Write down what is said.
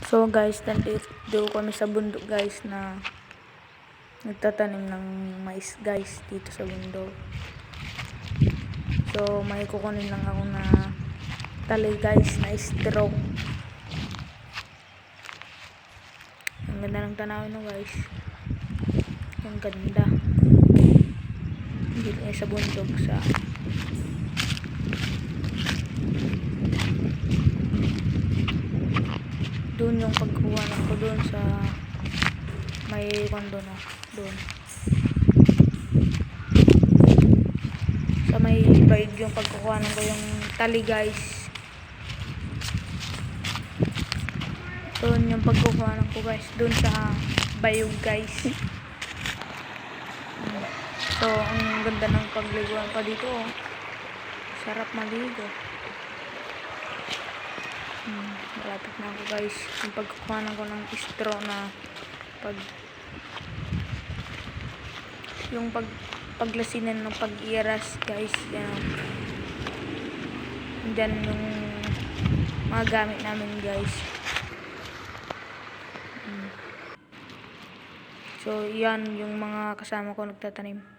So guys, nandito kami sa bundok guys na nagtatanim ng mais guys dito sa bundok. So may kukunin lang ako na tali guys na straw. Ang ganda ng tanawin no guys. Ang ganda. Dito sa bundok sa doon yung pagkuha ko doon sa may kondo na doon sa may bayig yung pagkukuha ko yung tali guys. Doon yung pagkukuha ko guys doon sa bayog guys. So ang ganda ng pagliguan pa dito, sarap maligo. Malapit na ako guys yung pagkukuha ko ng straw na paglasinan ng pag-iras guys. Yan yung mga gamit namin guys. So yan yung mga kasama ko nagtatanim.